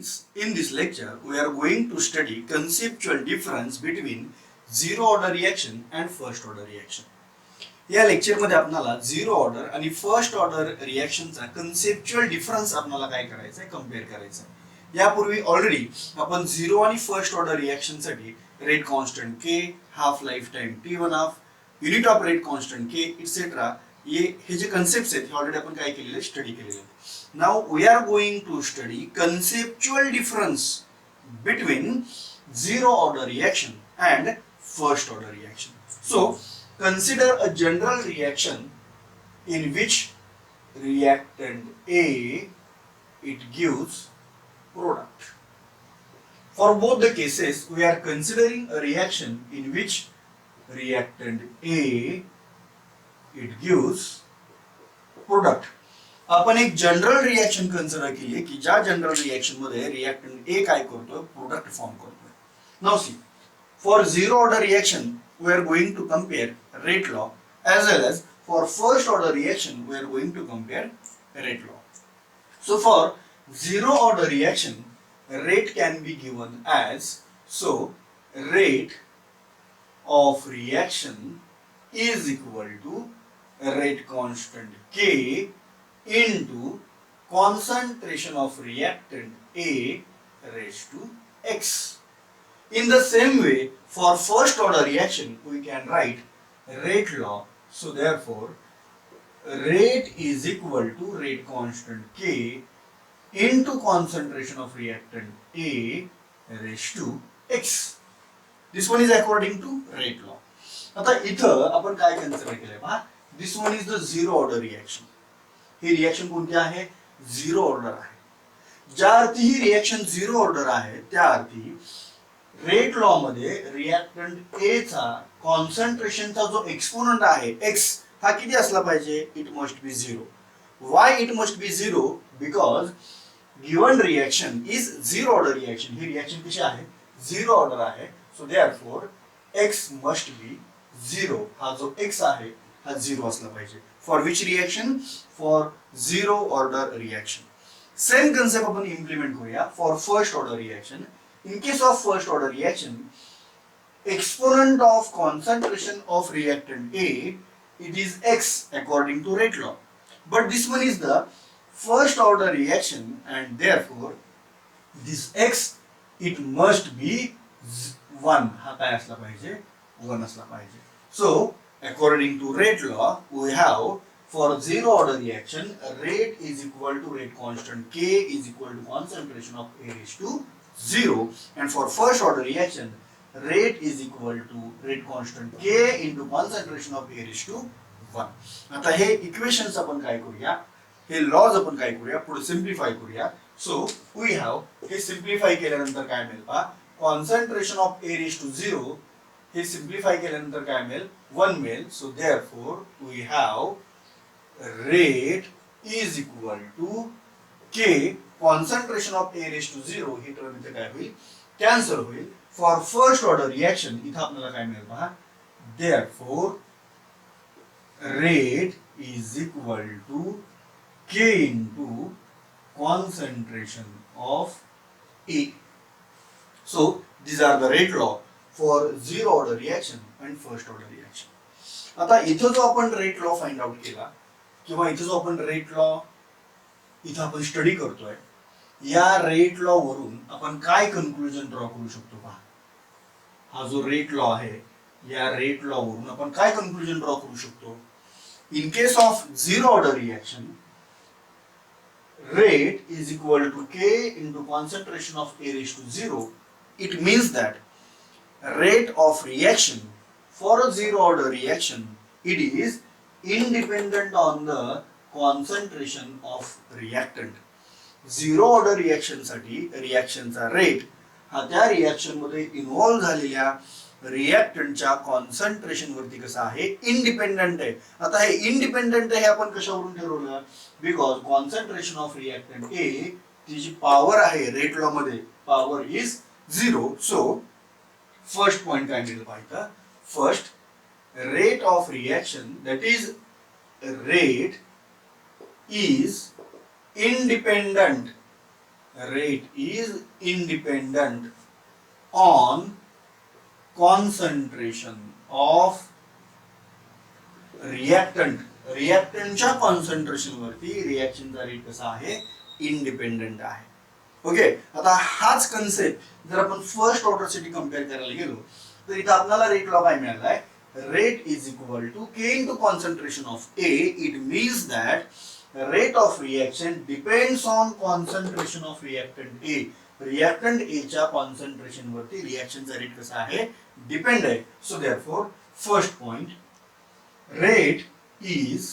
students, in this lecture we are going to study conceptual difference between zero order reaction and first order reaction. या lecture मध्ये आपल्याला zero order आणि first order रिएक्शनचा conceptual difference आपल्याला काय करायचा आहे, compare करायचा आहे. यापूर्वी ऑलरेडी आपण झिरो आणि फर्स्ट ऑर्डर रिएक्शन साठी rate constant K, half life time T1/2, unit of rate constant K et cetera हे जे कन्सेप्ट्स आहेत हे ऑलरेडी आपण काय केलेले, स्टडी केलेले आहेत. Now we are going to study conceptual difference between zero order reaction and first order reaction. So consider a general reaction in which reactant A it gives product. For both the cases we are considering a reaction in which reactant A it gives product. आपण एक general reaction consider केली आहे की ज्या general reaction मध्ये reactant ए काय करतो, product form करतो. Now see, for zero order reaction we are going to compare rate law, as well as for first order reaction we are going to compare rate law. So for zero order reaction rate can be given as, so rate of reaction is equal to rate constant K into concentration of reactant A raised to X. In the same way, for first order reaction, we can write rate law. So therefore, rate is equal to rate constant K into concentration of reactant A raised to X. This one is according to rate law. आता इथं आपण काय consider केलंय पहा, this one is the zero order reaction. He reaction कोणती आहे, zero order आहे. ज्या अर्थी ही रिएक्शन झिरो ऑर्डर आहे त्या अर्थी रेट लॉ मध्ये रिएक्टंट ए चा कॉन्सन्ट्रेशनचा जो एक्सपोनंट आहे x हा किती असला पाहिजे, it must be zero. Why it must be zero, because given reaction is zero order reaction. ही रिएक्शन कशी आहे, झिरो ऑर्डर आहे. So therefore x must be zero. हा जो x आहे हा झिरो असला पाहिजे. For which reaction, for zero order reaction. Same concept आपण इम्प्लिमेंट करूया for first order reaction. In case of first order reaction, exponent of concentration of reactant A, it is X according to rate law. But this one is the first order reaction and therefore this X it must be 1. हा काय असला पाहिजे, 1 असला पाहिजे. So according to rate law we have for zero order reaction rate is equal to rate constant K is equal to concentration of A raised to 0, and for first order reaction rate is equal to rate constant K into concentration of A raised to 1. आता हे equations आपण काय करूया, हे lodge आपण काय करूया, पुढे सिम्प्लिफाय करूया. सो वी हॅव, हे सिम्प्लिफाय केल्यानंतर काय मिळेल पहा, concentration of A raised to 0 हे सिम्प्लिफाय केल्यानंतर काय मिळेल, 1 मिळेल. So therefore we have rate is equal to K concentration of A raised to 0. He term इथे काय होईल, कॅन्सल होईल. फॉर फर्स्ट ऑर्डर रिएक्शन इथे आपल्याला काय मिळेल पहा, therefore rate is equal to K into concentration of A. So these are the rate law for zero order reaction and first order reaction. आता इथं जो आपण रेट लॉ फाइंड आउट केला किंवा इथं जो आपण रेट लॉ इथं आपण स्टडी करतोय, या रेट लॉ वरून आपण काय कन्क्लुजन ड्रॉ करू शकतो पहा. हा जो रेट लॉ आहे या रेट लॉ वरून आपण काय कन्क्लुजन ड्रॉ करू शकतो. In case of zero order reaction rate is equal to K into concentration of A raised to 0. It means that rate of reaction for a zero order reaction it is independent on the concentration of reactant. Zero order reaction साठी रिएक्शनचा rate हा त्या reaction मध्ये involve झालेल्या रिएक्टंटच्या concentration वरती कसा आहे, independent आहे. आता हे इंडिपेंडंट आहे आपण कशावरून ठरवलं, बिकॉज कॉन्सन्ट्रेशन ऑफ रिएक्टंट ए ती जी पॉवर आहे रेट लॉ मध्ये power is 0. So first point काय मिळेल पाहिजे, first rate of reaction, that is rate is independent rate is independent on concentration of reactant. रिएक्टंटच्या कॉन्सन्ट्रेशन वरती रिएक्शनचा रेट कसा आहे, इंडिपेंडंट आहे. ओके, आता हाच कन्सेप्ट जर आपण फर्स्ट ऑर्डर साठी कंपेअर करायला गेलो तर इथं आपल्याला रेट लॉ काय मिळालाय, rate is equal to K into concentration of A. It means that rate of reaction depends on concentration of reactant A. Reactant A च्या कॉन्सन्ट्रेशन वरती रिएक्शनचा रेट कसा आहे, डिपेंड आहे. So therefore first point, rate is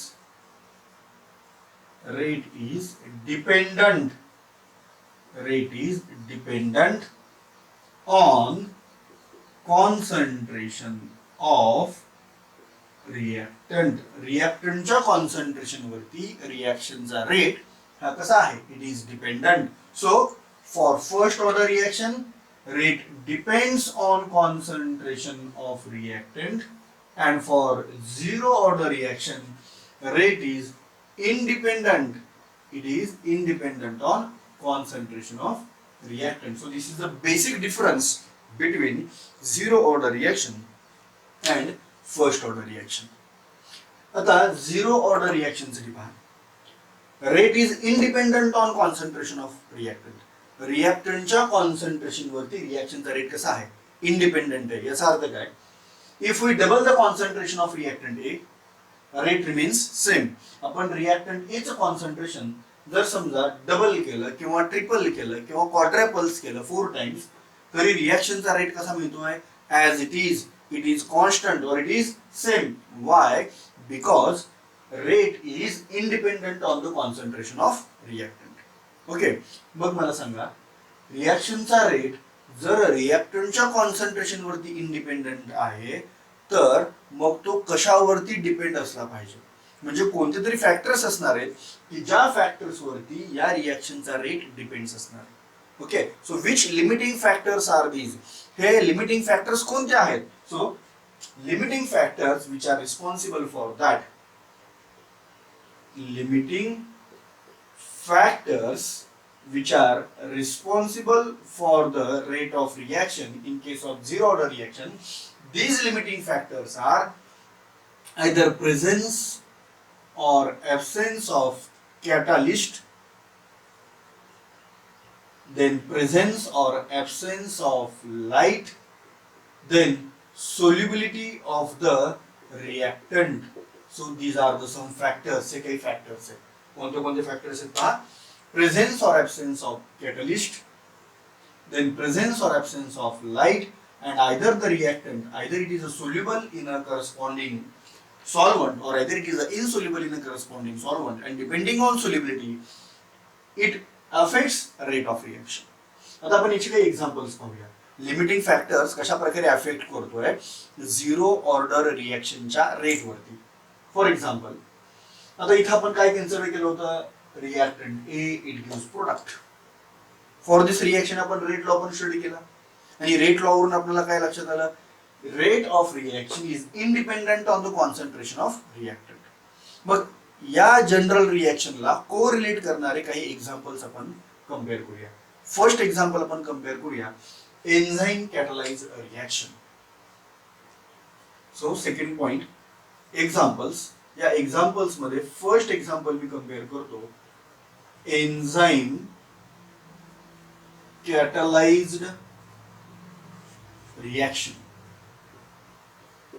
dependent on concentration of reactant. रिएक्टंटच्या concentration वरती रिएक्शनचा rate हा कसा आहे, it is dependent. So for first order reaction rate depends on concentration of reactant, and for zero order reaction rate is independent. It is independent on concentration of reactant. So this is the basic difference between zero order reaction and first order reaction. आता zero order reaction साठी पहा, rate is independent on concentration of reactant. रिएक्टंटच्या concentration वरती रिएक्शनचा rate कसा आहे, independent आहे. याचा अर्थ काय, if we double the concentration of reactant A, rate remains same. आपण reactant A चं कॉन्सन्ट्रेशन जर समजा डबल केलं किंवा ट्रिपल केलं किंवा क्वाड्रपल्स केलं 4 टाइम्स, तरी रिएक्शनचा रेट कसा मिळतोय, as it is constant or it is same. Why? Because rate is independent on the concentration of reactant. Okay, मग मला सांगा, रिएक्शनचा रेट जर रिएक्टंटच्या कॉन्सन्ट्रेशन वरती इंडिपेंडंट आहे तर मग तो कशावरती डिपेंड असला पाहिजे, म्हणजे कोणते तरी फॅक्टर्स असणार आहेत की ज्या फॅक्टर्स वरती या रिएक्शनचा रेट डिपेंड्स असणार. Okay, so which limiting factors are these. हे लिमिटिंग फॅक्टर्स कोणते आहेत? So limiting factors which are responsible for that, limiting factors which are responsible for the rate of reaction in case of zero order reaction, these limiting factors are either presence or absence of catalyst, then presence or absence of light, then solubility of the reactant. So these are the some factors. से कई factors है. कोणते कोणते factors आहेत पहा, presence or absence of catalyst, then presence or absence of light, and either the reactant, either it is a soluble in a corresponding solvent or either it is a insoluble in a corresponding solvent, and depending on solubility it affects rate of reaction. आता आपण याचे काही examples पाहूया. Limiting factors कशा प्रकारे affect करतोय zero order रिएक्शनच्या rate वरती. For example, आता इथं आपण काय कन्सिडर केलं होतं, reactant A it gives product. For this reaction आपण रेट लॉ पण स्टडी केला आणि रेट लॉ वरून आपल्याला काय लक्षात आलं, rate of reaction is independent on the concentration of reactant. मग या जनरल रिएक्शनला कोरिलेट करणारे काही एक्झाम्पल्स आपण कंपेअर करूया. फर्स्ट एक्झाम्पल आपण कंपेअर करूया, enzyme कॅटलाइज reaction. So second point, examples. या एक्झाम्पल्स मध्ये फर्स्ट एक्झाम्पल मी कंपेअर करतो, एन्झाइम कॅटलाइज्ड रिएक्शन.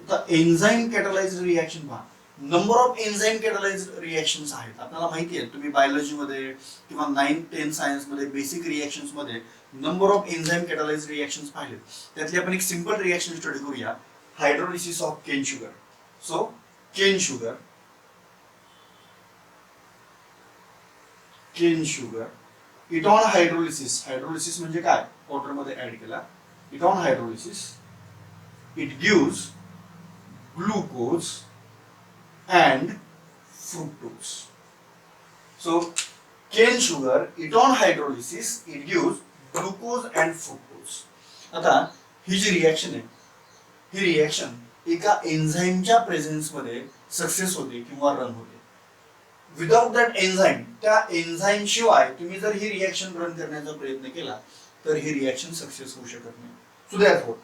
तर एन्झाइम कॅटलाइज्ड रिएक्शन पहा, number of enzyme catalysed reactions आहेत. आपल्याला माहिती आहे, तुम्ही बायोलॉजी मध्ये किंवा 9-10 सायन्स मध्ये बेसिक रिएक्शन्स मध्ये number of enzyme catalysed reactions पाहिले. त्यातली आपण एक सिंपल रिएक्शन स्टडी करूया, hydrolysis of cane sugar. So cane sugar it on hydrolysis. Hydrolysis म्हणजे काय, वॉटर मध्ये ऍड केला. It on hydrolysis it gives glucose and fructose. So cane sugar it on hydrolysis it gives glucose and fructose. आता ही जी reaction आहे, ही reaction एका एन्झाइमच्या presence मध्ये success होते किंवा रन होते. विदाउट दॅट एन्झाईम, त्या एन्झाईम शिवाय तुम्ही जर ही रिॲक्शन रन करण्याचा प्रयत्न केला तर ही रिॲक्शन सक्सेस होऊ शकत नाही. So therefore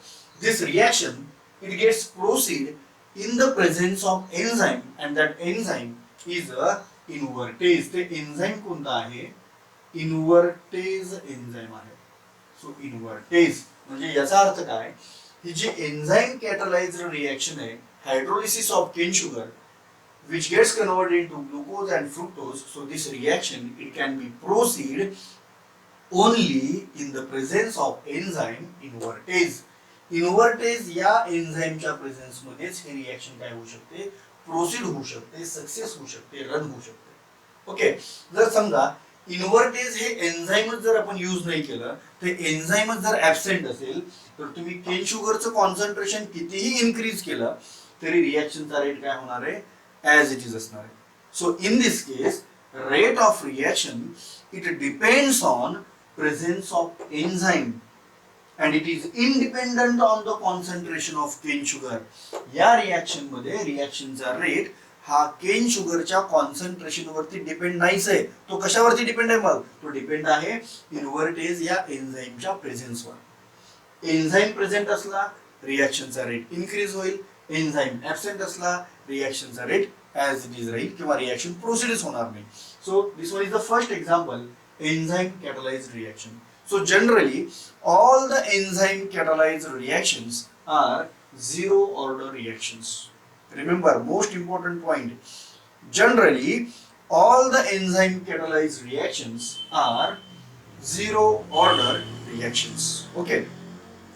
this reaction it gets proceed in the presence of enzyme and that enzyme is a invertase. ते एन्झाईम कोणता आहे? इन्व्हर्टेज एन्झाईम आहे. सो इन्व्हर्टेज म्हणजे याचा अर्थ काय? ही जी एन्झाईम कॅटलाइज्ड रिॲक्शन आहे, hydrolysis of cane sugar which gets converted into glucose and fructose. So this reaction it can be proceed only in the presence of enzyme invertase. इन्व्हर्टेज या एन्झाईमच्या presence मध्येच हे reaction काय होऊ शकते? प्रोसीड होऊ शकते, success होऊ शकते, रन होऊ शकते. ओके, जर समजा इन्व्हर्टेज हे एन्झाईमच जर आपण यूज नाही केलं, ते एन्झाईमच जर ऍबसेंट असेल तर तुम्ही केन शुगरचं कॉन्सन्ट्रेशन कितीही इन्क्रीज केलं तरी रिॲक्शनचा रेट काय होणार आहे? ऍज इट इज असणार आहे. So in this case rate of reaction it depends on presence of enzyme and it is independent on the concentration of cane sugar. या रिॲक्शन मध्ये रिॲक्शनचा रेट हा केन शुगरच्या कॉन्सन्ट्रेशन वरती डिपेंड नाहीच आहे. तो कशावरती डिपेंड आहे? मग तो डिपेंड आहे इन्व्हर्टेज या एन्झाईमच्या प्रेझेन्सवर. एन्झाईम प्रेझेंट असला रिॲक्शनचा रेट इन्क्रीज होईल, एन्झाईम ऍबसेंट असला रिॲक्शनचा रेट ऍज इट इज राहील किंवा रिॲक्शन प्रोसीडच होणार नाही. So this one is the first example, enzyme catalysed reaction. So generally, all the enzyme catalyzed reactions are zero order reactions. Remember, most important point. Generally, all the enzyme catalyzed reactions are zero order reactions. Okay.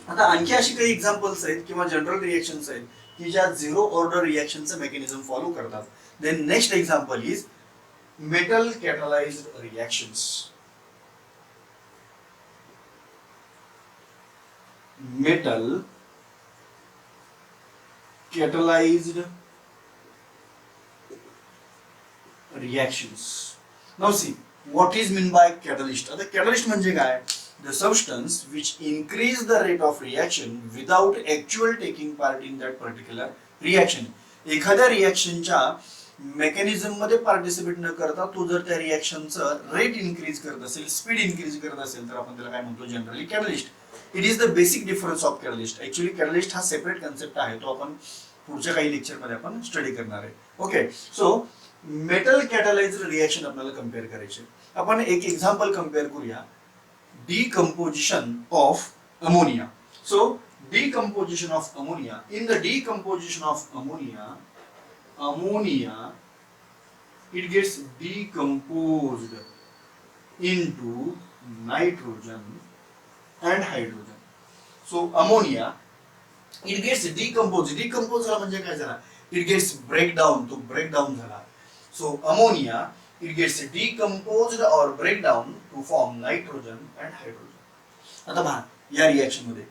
आता आणखी अशी काही examples आहेत किंवा general reactions आहेत की ज्या zero order रिएक्शनचं मेकॅनिझम फॉलो करतात. Then next example is metal catalyzed reactions. Metal catalyzed reactions. Now see, what is meant by catalyst? आता catalyst म्हणजे काय? The substance which increase the rate of reaction without actual taking part in that particular reaction. एखाद्या रिॲक्शनच्या mechanism मध्ये participate न करता तो जर त्या रिॲक्शनचं रेट इन्क्रीज करत असेल, स्पीड इन्क्रीज करत असेल तर आपण त्याला काय म्हणतो? Generally catalyst. It is the basic difference of catalyst. Actually catalyst हा सेपरेट कन्सेप्ट आहे, तो आपण पुढच्या काही लेक्चर मध्ये आपण स्टडी करणार आहे. Okay, so metal catalysed reaction आपल्याला कम्पेअर करायचे. आपण एक एक्झाम्पल कम्पेअर करूया, decomposition of ammonia. So decomposition of ammonia. In the decomposition of ammonia, ammonia it gets decomposed into nitrogen and hydrogen. So ammonia it gets decomposed. Decompose झाला म्हणजे काय झाला? It gets breakdown. तो breakdown झाला. So ammonia it gets decomposed or breakdown to form nitrogen and hydrogen. आता पहा या reaction मध्ये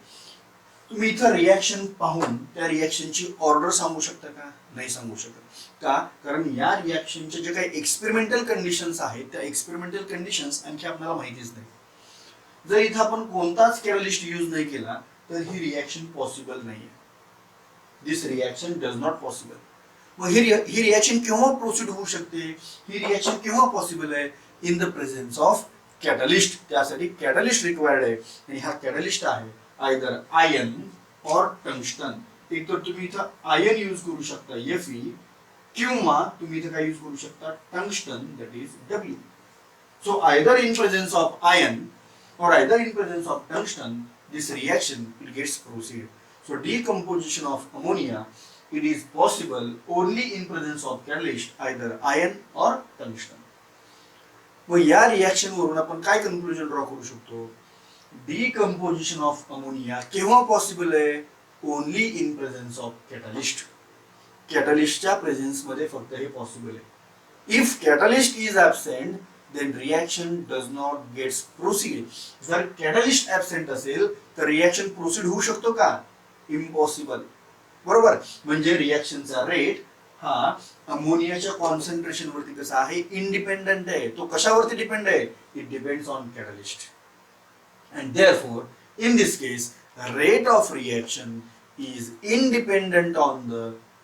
तुम्ही इथं रिॲक्शन पाहून त्या रिॲक्शनची ऑर्डर सांगू शकता का? नाही सांगू शकत. का? कारण या रिॲक्शनचे जे काही एक्सपेरिमेंटल कंडिशन्स आहेत त्या एक्सपेरिमेंटल कंडिशन्स आणखी आपल्याला माहितीच नाही. जर इथं आपण कोणताच कॅटलिस्ट यूज नाही केला तर ही रिॲक्शन पॉसिबल नाहीये. दिस रिॲक्शन डज नॉट पॉसिबल. मग ही रिॲक्शन केव्हा प्रोसीड होऊ शकते? ही रिॲक्शन केव्हा पॉसिबल आहे? In the presence of catalyst. त्यासाठी कॅटलिस्ट रिक्वायर्ड आहे आणि हा कॅटलिस्ट आहे either iron or tungsten. एक तर तुम्ही इथं आयन यूज करू शकता Fe किंवा तुम्ही इथं काय यूज करू शकता? Tungsten, that is W. So either in presence of iron or either in presence of tungsten this reaction it gets proceed. So decomposition of ammonia it is possible only in presence of catalyst either iron or tungsten. मग या reaction वरून आपण काय conclusion draw करू शकतो? Decomposition of ammonia केव्हा possible आहे? Only in presence of catalyst. कॅटलिस्टच्या प्रेझेन्स मध्ये फक्त हे पॉसिबल आहे. If catalyst is absent then reaction does not gets proceed. जर कॅटलिस्ट ऍबसेंट असेल तर रिॲक्शन प्रोसीड होऊ शकतो का? इम्पॉसिबल. बरोबर. म्हणजे रिॲक्शनचा रेट हा अमोनियाच्या कॉन्सन्ट्रेशन वरती कसा आहे? इंडिपेंडंट आहे. तो कशावरती डिपेंड आहे? It depends on catalyst. And therefore, in this case, the rate of reaction is independent on the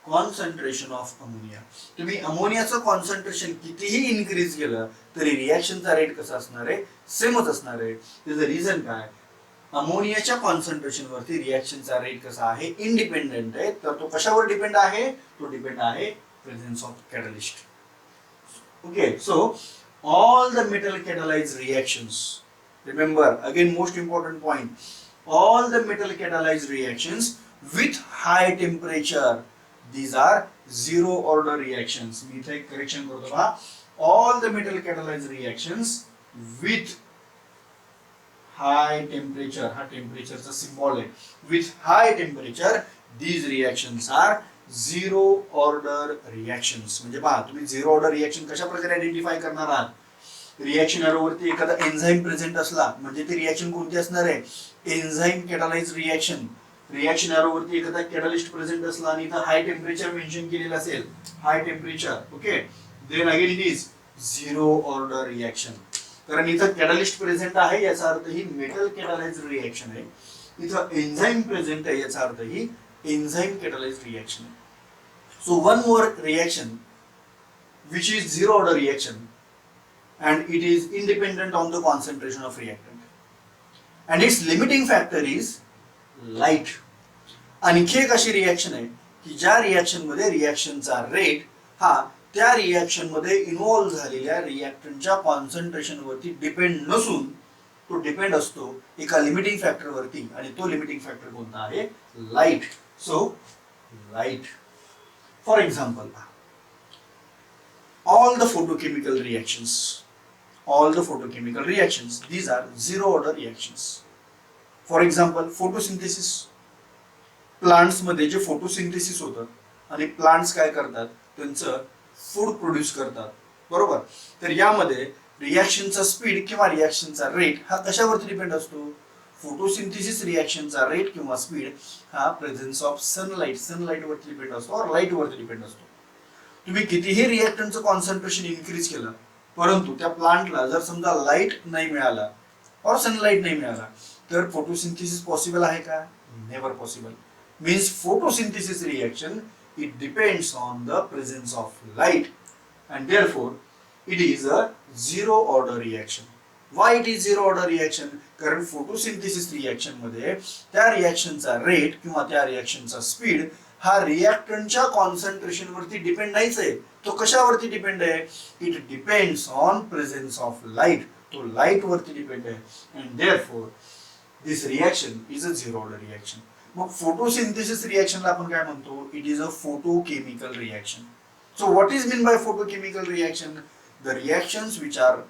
concentration of ammonia. तुम्ही अमोनियाचं कॉन्सन्ट्रेशन कितीही इन्क्रीज केलं तरी रिॲक्शनचा रेट कसा असणार आहे, सेमच असणार आहे. त्याचं रिझन काय, अमोनियाच्या कॉन्सन्ट्रेशन वरती रिॲक्शनचा रेट कसा आहे, इंडिपेंडेंट आहे. तर तो कशावर डिपेंड आहे, तो डिपेंड आहे presence of catalyst. Okay, so all the metal catalyzed reactions, remember again most important point, all the metal catalyzed reactions with high temperature, these are zero order reactions. मी इथे एक correction करतो बघा, all the metal catalyzed reactions with high temperature, हा टेम्परेचरचा symbol आहे, with high temperature these reactions are zero order reactions. म्हणजे पहा, तुम्ही zero order reaction कशा प्रकारे आयडेंटिफाय करणार आहात. रिएक्शन एरोवरती एखादा एन्झाईम प्रेझेंट असला म्हणजे ती रिएक्शन कोणती असणार आहे, एन्झाईम कॅटालाइज रिएक्शन. रिएक्शन एरोवरती एखादा कॅटलिस्ट प्रेझेंट असला आणि इथं हाय टेम्परेचर मेन्शन केलेलं असेल, high temperature, okay, then again it is zero order reaction. कारण इथं कॅटलिस्ट प्रेझेंट आहे याचा अर्थ ही मेटल कॅटालाइज रिएक्शन आहे. इथं एन्झाईम प्रेझेंट आहे याचा अर्थ ही enzyme catalyzed reaction. So one more reaction which is zero order reaction and it is independent on the concentration of reactant and its limiting factor is light. आणखी एक अशी reaction आहे की ज्या रिएक्शन मध्ये रिएक्शनचा रेट हा त्या रिएक्शन मध्ये इन्व्हॉल्व झालेल्या रिएक्टंटच्या कॉन्सन्ट्रेशन वरती डिपेंड नसून तो डिपेंड असतो एका लिमिटिंग फॅक्टर वरती आणि तो लिमिटिंग फॅक्टर कोणता आहे, light. So light. For example, all the photochemical reactions, these are zero order reactions. For example, photosynthesis. Plants मध्ये जे फोटोसिंथेसिस होतं आणि प्लांट्स काय करतात, त्यांचं फूड प्रोड्यूस करतात, बरोबर. तर यामध्ये रिॲक्शनचा स्पीड किंवा रिॲक्शनचा रेट हा कशावरती डिपेंड असतो, फोटोसिंथेसिस रिॲक्शनचा रेट किंवा स्पीड हा प्रेझेन्स ऑफ सनलाईट वरती डिपेंड असतो और लाईट वरती डिपेंड असतो. तुम्ही कितीही रिॲक्टंटचं कॉन्सन्ट्रेशन इन्क्रीज केलं परंतु त्या प्लांटला जर समजा लाईट नाही मिळाला और सनलाईट नाही मिळाला तर फोटोसिंथेसिस पॉसिबल आहे का, never possible. Means photosynthesis reaction it depends on the presence of light and therefore it is a zero order reaction. Why it is zero order reaction? कारण फोटोसिंथेसिस रिएक्शन मध्ये त्या रिएक्शनचा rate किंवा त्या रिएक्शनचा speed हा रिएक्टंटच्या concentration वरती depend नाहीच आहे. तो कशावरती डिपेंड आहे, it depends on presence of light. तो लाईट वरती डिपेंड आहे and therefore this reaction is a zero order reaction. मग फोटोसिंथेसिस रिएक्शनला आपण काय म्हणतो, it is a photochemical reaction. So what is meant by photochemical reaction? The reactions which are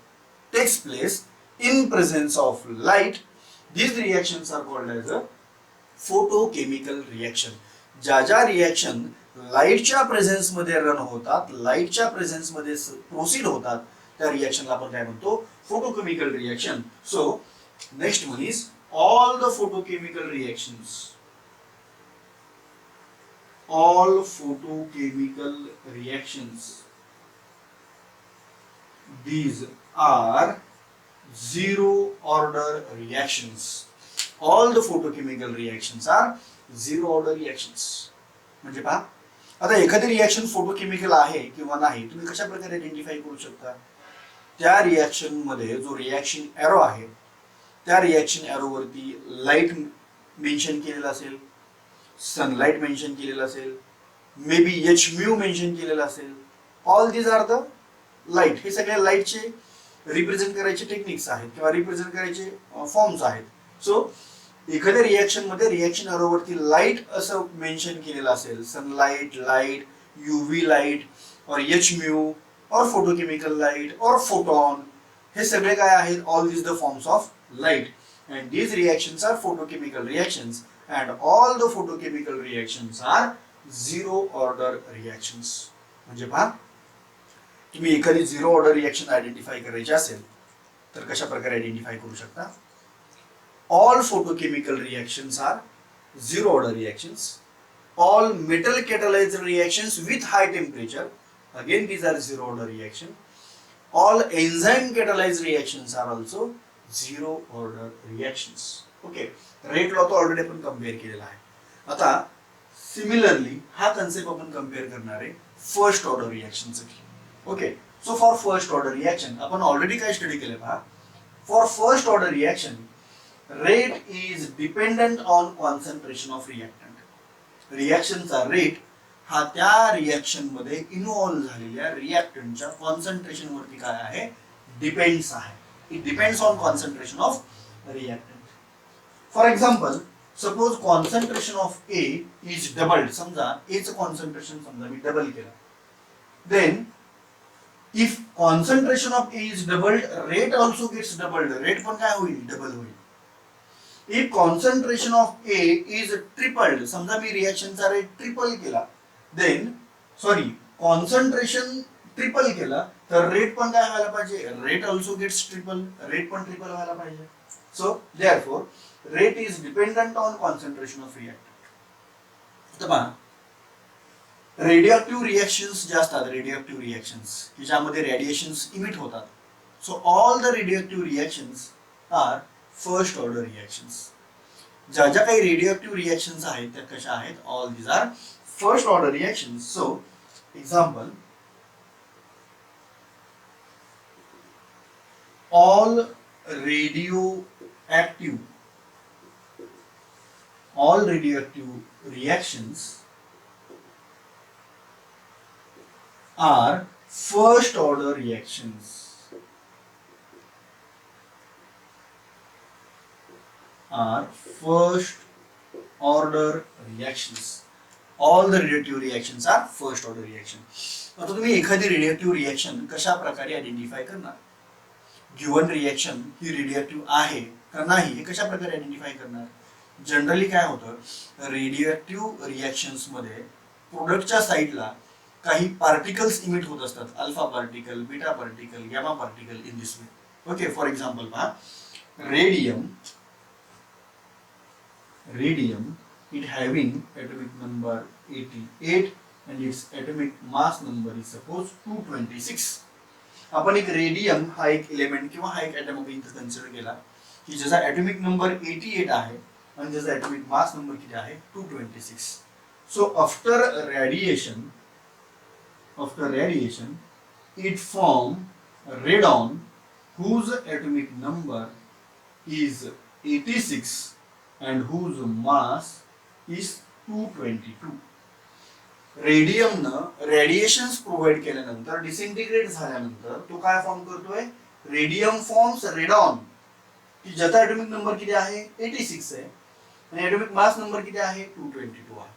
takes place in presence of light, these reactions are called as a photochemical reaction. ज्या ज्या reaction लाईटच्या presence मध्ये run होतात, लाईटच्या presence मध्ये proceed होतात, त्या रिएक्शनला आपण काय म्हणतो, photochemical reaction. So next one is all the photochemical reactions. All photochemical reactions, these are zero order reactions. All the photochemical reactions are zero order reactions. म्हणजे पहा, आता एखादी रिएक्शन फोटोकेमिकल आहे किंवा नाही तुम्ही कशा प्रकारे आयडेंटिफाय करू शकता, त्या रिएक्शन मध्ये जो रिएक्शन एरो आहे त्या रिएक्शन एरो वरती लाईट मेन्शन केलेला असेल, सनलाईट मेन्शन केलेलं असेल, may be H mu mention केलेलं असेल. All these are the light. हे सगळे लाईटचे रिप्रेझेंट करायचे टेक्निक्स आहेत किंवा रिप्रेझेंट करायचे फॉर्म्स आहेत. सो एखाद्या रिएक्शन मध्ये रिएक्शन एरोवरती लाईट असं मेन्शन केलेलं असेल, सनलाईट, लाईट, यूव्ही लाईट और एच म्यू और फोटोकेमिकल लाईट और फोटॉन, हे सगळे काय आहेत, all these the forms of light and these reactions are photochemical reactions and all the photochemical reactions are zero order reactions. म्हणजे पहा, तुम्ही एखादी झिरो ऑर्डर रिएक्शन आयडेंटिफाय करायची असेल तर कशा प्रकारे आयडेंटिफाय करू शकता, all photochemical reactions are zero order reactions. All metal catalyzed reactions with high temperature, again these are zero order reaction. All enzyme catalyzed reactions are also zero order reactions. Okay, rate law तो already आपण compare केलेला आहे. आता similarly हा concept आपण compare करणार आहे first order reaction साठी. Okay, so for first order reaction आपण ऑलरेडी काय स्टडी केलं पहा. For first order reaction rate is dependent on concentration of reactant. रिएक्शनचा रेट हा त्या रिएक्शन मध्ये इन्व्हॉल्व झालेल्या रिएक्टंटच्या कॉन्सन्ट्रेशन वरती काय आहे, डिपेंड्स आहे. It depends on concentration of reactant. For example, suppose concentration of A is doubled. समजा ए चं कॉन्सन्ट्रेशन समजा मी डबल केलं. Then if concentration of A is doubled, rate also gets doubled. Rate पण काय होईल, डबल होईल. If concentration of A is tripled, समजा मी रिएक्शनचा रेट ट्रिपल केला, देन सॉरी कॉन्सन्ट्रेशन ट्रिपल केला तर रेट पण काय व्हायला पाहिजे, rate also gets triple. Rate पण ट्रिपल व्हायला पाहिजे. So therefore rate is dependent on concentration of reactant. तर पहा, रेडिओएक्टिव्ह रिएक्शन्स जे असतात, रेडिओएक्टिव्ह रिएक्शन्स की ज्यामध्ये रेडिएशन्स इमिट होतात, so all the radioactive reactions are first order reactions. ज्या ज्या काही रेडिओएक्टिव्ह रिएक्शन्स आहेत त्या कशा आहेत, all these are first order reactions. So example, all radioactive reactions are first order reactions. All the radioactive reactions are first order reaction. आता तुम्ही एखादी रेडिओएक्टिव्ह रिएक्शन कशा प्रकारे आयडेंटिफाय करणार. गिवन रिएक्शन ही रेडिओएक्टिव्ह आहे का नाही हे कशा प्रकारे आयडेंटिफाय करणार. जनरली काय होतं, रेडिओएक्टिव्ह रिएक्शन्स मध्ये प्रोडक्टच्या साईडला काही पार्टिकल्स इमिट होत असतात. Alpha particle, beta particle, gamma particle in this way. Okay, for example पहा, radium it having atomic number 88 and its atomic mass number is suppose 226. आपण एक रेडियम हा एक एलिमेंट किंवा हा एक ॲटम इथं कन्सिडर केला की ज्याचा ॲटॉमिक नंबर 88 आहे आणि ज्याचा ॲटॉमिक मास नंबर किती आहे, 226. So after radiation it form radon whose atomic number is 86 and whose mass is 222. रेडियमनं रेडिएशन्स प्रोव्हाइड केल्यानंतर डिसइंटिग्रेट झाल्यानंतर तो काय फॉर्म करतोय, रेडियम फॉर्म्स रेडॉन की ज्याचा ॲटॉमिक नंबर किती आहे, 86 आहे आणि ॲटॉमिक मास नंबर किती आहे, 222 आहे.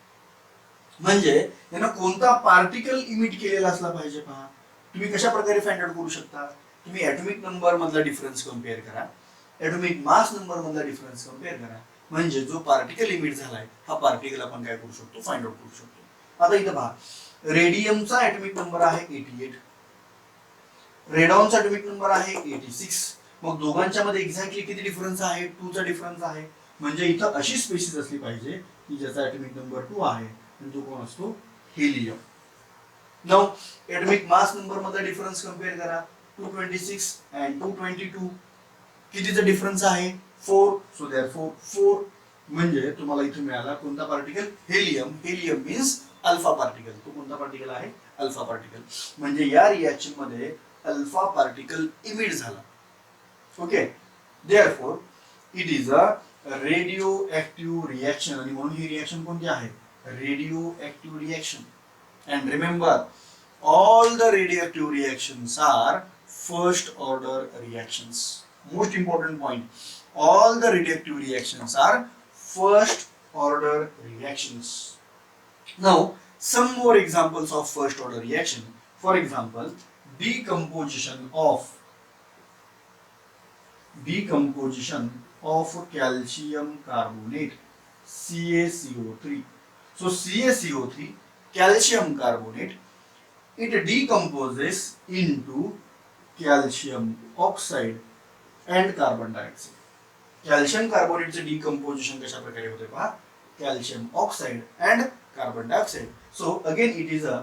म्हणजे यानं कोणता पार्टिकल इमिट केलेला असला पाहिजे पहा. तुम्ही कशा प्रकारे फाइंड आउट करू शकता, तुम्ही ॲटॉमिक नंबर मधला डिफरन्स कम्पेअर करा, ॲटॉमिक मास नंबर मधला डिफरन्स कम्पेअर करा, म्हणजे जो पार्टिकल इमिट झालाय हा पार्टिकल आपण काय करू शकतो, फाइंड आउट करू शकतो. आता इथं पहा, रेडियमचा ॲटॉमिक नंबर आहे 88, रेडॉनचा ॲटॉमिक नंबर आहे 86. मग दोघांच्या मध्ये एक्झॅक्टली किती डिफरन्स आहे, 2 चा डिफरन्स आहे. म्हणजे इथं अशी स्पेसिस असली पाहिजे की ज्याचा ॲटॉमिक नंबर 2 आहे आणि तो कोण असतो, helium. Now atomic mass number मधला डिफरन्स कम्पेअर करा, 226 and 222 कितीचा डिफरन्स आहे, 4. सो देअरफॉर 4 म्हणजे तुम्हाला इथे मिळाला कोणता particle, helium. Helium means alpha particle. तो कोणता पार्टिकल आहे, अल्फा पार्टिकल. म्हणजे या रिएक्शन मध्ये अल्फा पार्टिकल इमिट झाला. Okay, therefore it is a radioactive reaction आणि म्हणून ही रिएक्शन कोणती आहे, radioactive reaction. And remember, all the radioactive reactions are first order reactions. Most important point, all the radioactive reactions are first order reactions. Now some more examples of first order reaction. For example, decomposition of calcium carbonate, CaCO3. So CaCO3, calcium carbonate, it decomposes into calcium oxide and carbon dioxide. Calcium कार्बोनेटचे decomposition कशा प्रकारे होते पहा, calcium oxide and carbon dioxide. So again it is a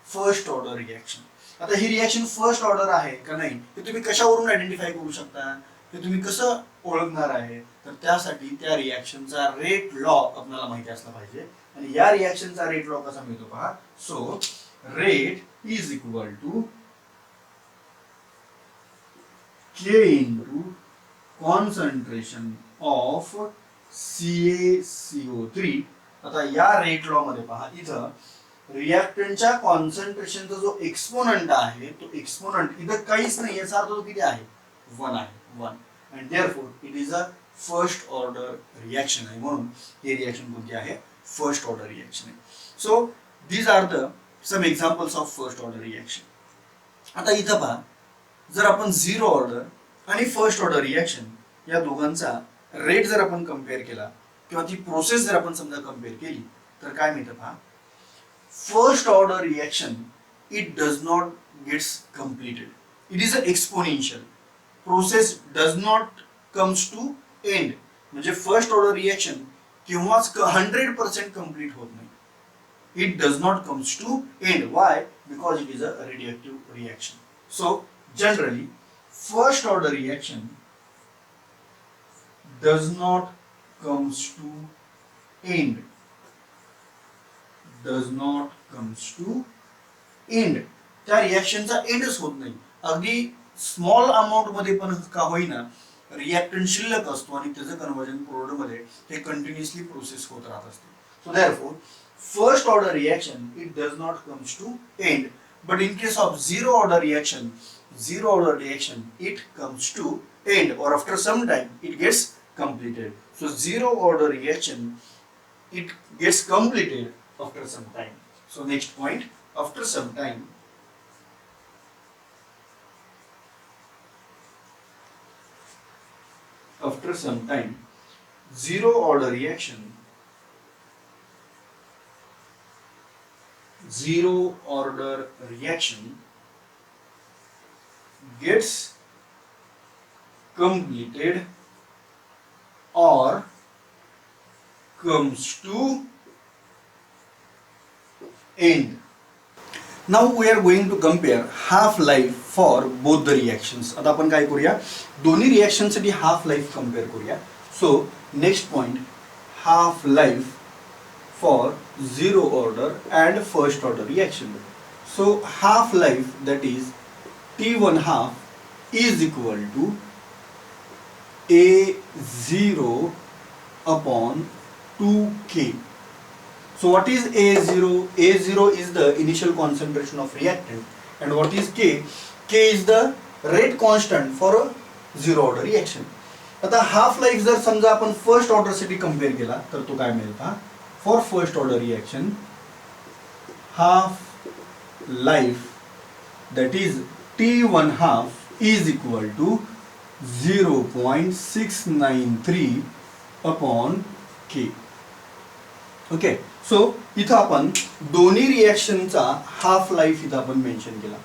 first order reaction. आता ही reaction first order आहे का नाही हे तुम्ही कशावरून आयडेंटिफाय करू शकता, हे तुम्ही कसं ओळखणार आहे, तर त्यासाठी त्या रिएक्शनचा रेट लॉ आपल्याला माहिती असला पाहिजे आणि या रिॲक्शनचा रेट लॉ कसा मिळतो पहा. So rate is equal to K into concentration of CaCO3. आता या रेट लॉ मध्ये पहा, इथं रिॲक्टंटच्या कॉन्सन्ट्रेशनचा जो एक्सपोनंट आहे तो एक्सपोनंट इथं काहीच नाही, याचा अर्थ तो किती आहे, 1 आहे, 1. And therefore it is a first order reaction आहे, म्हणून हे रिॲक्शन कोणती आहे, फर्स्ट ऑर्डर रिॲक्शन आहे. So these are the some examples of first order reaction. आता इथं पहा, जर आपण झिरो ऑर्डर आणि फर्स्ट ऑर्डर रिॲक्शन या दोघांचा रेट जर आपण कम्पेअर केला किंवा ती प्रोसेस जर आपण समजा कम्पेअर केली तर काय मिळतं पहा. First order reaction it does not gets completed, it is a exponential process, does not comes to end. म्हणजे फर्स्ट ऑर्डर रिॲक्शन केव्हाच 100% कम्प्लीट होत नाही. It does not comes to end. Why? Because it is a radioactive reaction. So generally first order reaction does not comes to end, does not comes to end. त्या रिॲक्शनचा एंडच होत नाही. अगदी small amount मध्ये पण का होईना रिॲक्टंट शिल्लक असतो आणि त्याचं कन्व्हर्जन प्रोडक्ट मध्ये हे कंटिन्युअसली प्रोसेस होत राहत असते. So therefore first order reaction it does not comes to end. But in case of zero order reaction, it comes to end, or after some time it gets completed. So zero order reaction it gets completed after some time. So next point, after some time, zero order reaction gets completed or comes to end. Now we are going to compare half life for both the reactions. आता आपण काय करूया, दोन्ही reaction साठी half life compare करूया. So next point, half life for zero order and first order reaction. So half life, that is T1 half, is equal to A0 upon 2K. So what is A0? A0 is the initial concentration of reactant, and what is K? K is the rate constant for a zero order reaction. आता half life जर समजा आपण first order साठी compare केला तर तो काय मिळेल पहा. For first order reaction, half life, that is T1 half, is equal to 0.693 upon K. Okay, so इथं आपण दोन्ही रिॲक्शनचा हाफ लाईफ इथं आपण मेन्शन केला.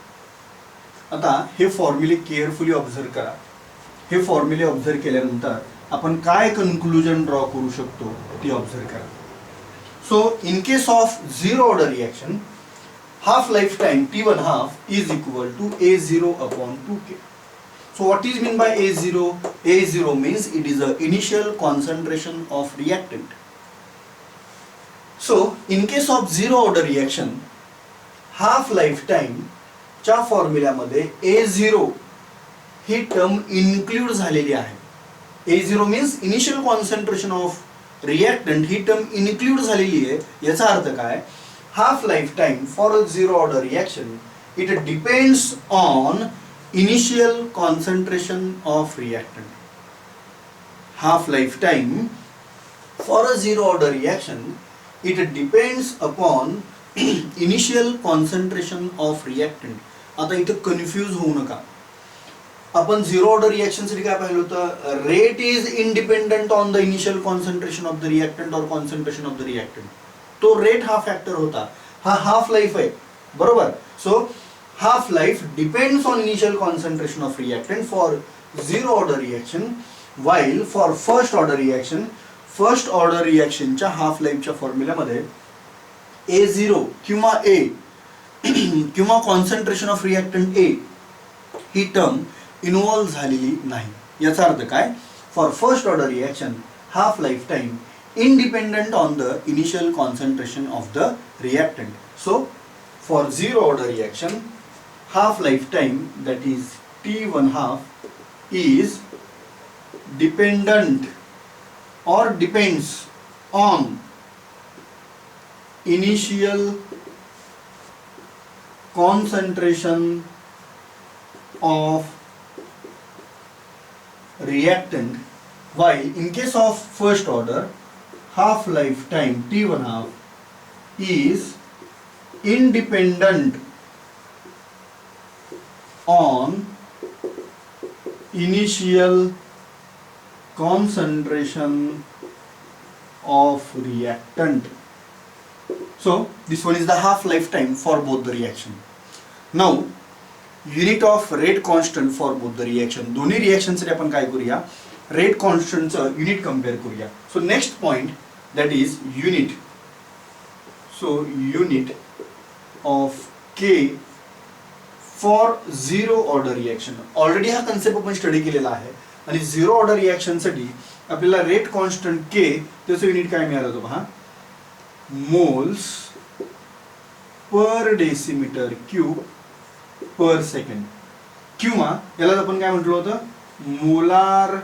आता हे फॉर्म्युले केअरफुली ऑब्झर्व करा. हे फॉर्म्युले ऑब्झर्व केल्यानंतर आपण काय कन्क्लुजन ड्रॉ करू शकतो ते ऑब्झर्व करा. So in case of zero order reaction, half lifetime T1 half is equal to A0 upon 2K. So what is mean by A0? A0 means it is the initial concentration of reactant. So in case of zero order reaction, half lifetime च्या फॉर्म्युल्यामध्ये A0 ही term include झालेली आहे. A0 means initial concentration of reactant he term include झालेली आहे. याचा अर्थ काय, half life time for a zero order reaction it depends on initial concentration of reactant. Half life time for a zero order reaction it depends upon initial concentration of reactant. आता इथं confuse होऊ नका. आपण zero order reaction साठी काय पाहिलं होतं, rate is independent on the initial concentration of the reactant और कॉन्सन्ट्रेशन ऑफ द रिॲक्टंट. तो रेट हा फॅक्टर होता. हा हाफ लाईफ आहे, बरोबर. So half life depends on initial concentration of reactant for zero order reaction, while for first order रिॲक्शनच्या half लाईफच्या फॉर्म्युल्यामध्ये A0 किंवा A किंवा कॉन्सन्ट्रेशन ऑफ रिॲक्टंट A ही टर्म इन्व्हॉल्व झालेली नाही. याचा अर्थ काय, for first order reaction half life time independent on the initial concentration of the reactant. So for zero order reaction, half lifetime, that is T1 half, is dependent or depends on initial concentration of reactant, while in case of first order, half lifetime T1 half is independent on initial concentration of reactant. So this one is the half lifetime for both the reaction. Now unit of rate constant for both the reaction. दोन्ही reaction साठी आपण काय करूया, rate कॉन्स्टंटचं unit compare करूया. So next point that is unit. So unit of K for zero order reaction. Already हा concept आपण study केलेला आहे आणि झिरो ऑर्डर रिएक्शन साठी आपल्याला रेट कॉन्स्टंट के त्याचं युनिट काय मिळालं होतं पहा, मोल्स पर डेसिमीटर क्यूब पर सेकंड, किंवा याला आपण काय म्हटलं होतं, मोलार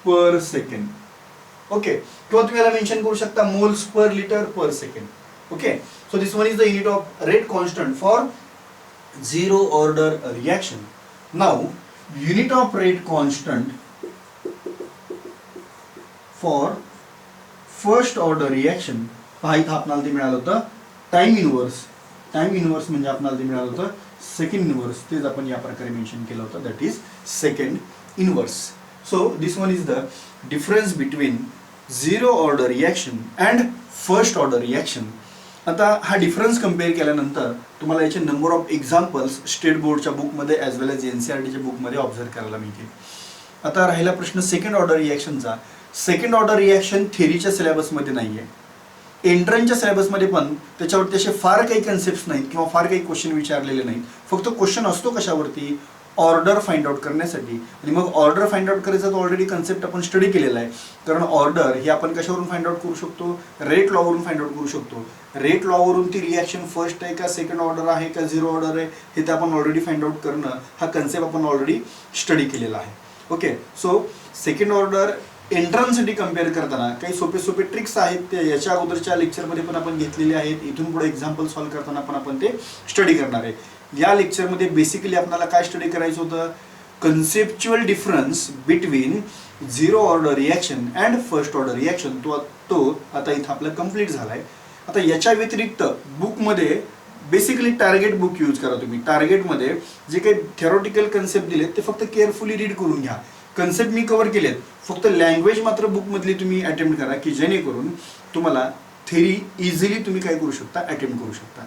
पर सेकंड. ओके, किंवा तुम्ही याला मेन्शन करू शकता moles per litre per second. Okay, so this one is the unit of rate constant for zero order reaction. Now unit of rate constant for first order reaction, पहा इथं आपल्याला ते मिळालं होतं टाइम इनवर्स. टाइम इनवर्स म्हणजे आपल्याला ते मिळालं होतं सेकंड इनवर्स. तेच आपण या प्रकारे मेन्शन केलं होतं, that is second inverse. So this one is the difference between zero order reaction and first order reaction. आता हा डिफरन्स कम्पेअर केल्यानंतर तुम्हाला याचे नंबर ऑफ एक्झाम्पल्स स्टेट बोर्डच्या बुकमध्ये ॲज वेल एज NCERTच्या बुकमध्ये ऑब्झर्व करायला मिळतील. आता राहिला प्रश्न सेकंड ऑर्डर रिएक्शनचा. सेकंड ऑर्डर रिएक्शन थेरीच्या सिलेबसमध्ये नाही आहे, एंट्रन्सच्या सिलेबसमध्ये पण त्याच्यावरती असे फार काही कन्सेप्ट नाहीत किंवा फार काही क्वेश्चन विचारलेले नाहीत. फक्त क्वेश्चन असतो कशावरती, ऑर्डर फाइंड आउट करण्यासाठी. आणि मग ऑर्डर फाइंड आउट करायचा तर ऑलरेडी कन्सेप्ट आपण स्टडी केलेला आहे. कारण ऑर्डर हे आपण कशावरून फाइंड आउट करू शकतो, रेट लॉवरून फाइंड आउट करू शकतो. रेट लॉवरून ती रिॲक्शन फर्स्ट आहे का सेकंड ऑर्डर आहे का झिरो ऑर्डर आहे हे तर आपण ऑलरेडी फाइंड आउट करणं, हा कन्सेप्ट आपण ऑलरेडी स्टडी केलेला आहे. ओके, सो सेकंड ऑर्डर एंट्रन्ससाठी कम्पेअर करताना काही सोपे सोपे ट्रिक्स आहेत, ते याच्या अगोदरच्या लेक्चरमध्ये पण आपण घेतलेले आहेत. इथून पुढे एक्झाम्पल सॉल्व्ह करताना पण आपण ते स्टडी करणार आहे. या लेक्चरमध्ये बेसिकली आपल्याला काय स्टडी करायचं होतं, conceptual difference between zero order reaction and first order reaction. तो आता इथं आपला कम्प्लीट झाला आहे. आता याच्या व्यतिरिक्त बुकमध्ये बेसिकली टार्गेट बुक यूज करा तुम्ही. टार्गेटमध्ये जे काही थेरॉटिकल कन्सेप्ट दिलेत ते फक्त केअरफुली रीड करून घ्या. कन्सेप्ट मी कव्हर केलेत, फक्त लँग्वेज मात्र बुकमधली तुम्ही अटेम्प्ट करा की जेणेकरून तुम्हाला थेरी इझिली तुम्ही काय करू शकता, अटेम्प्ट करू शकता.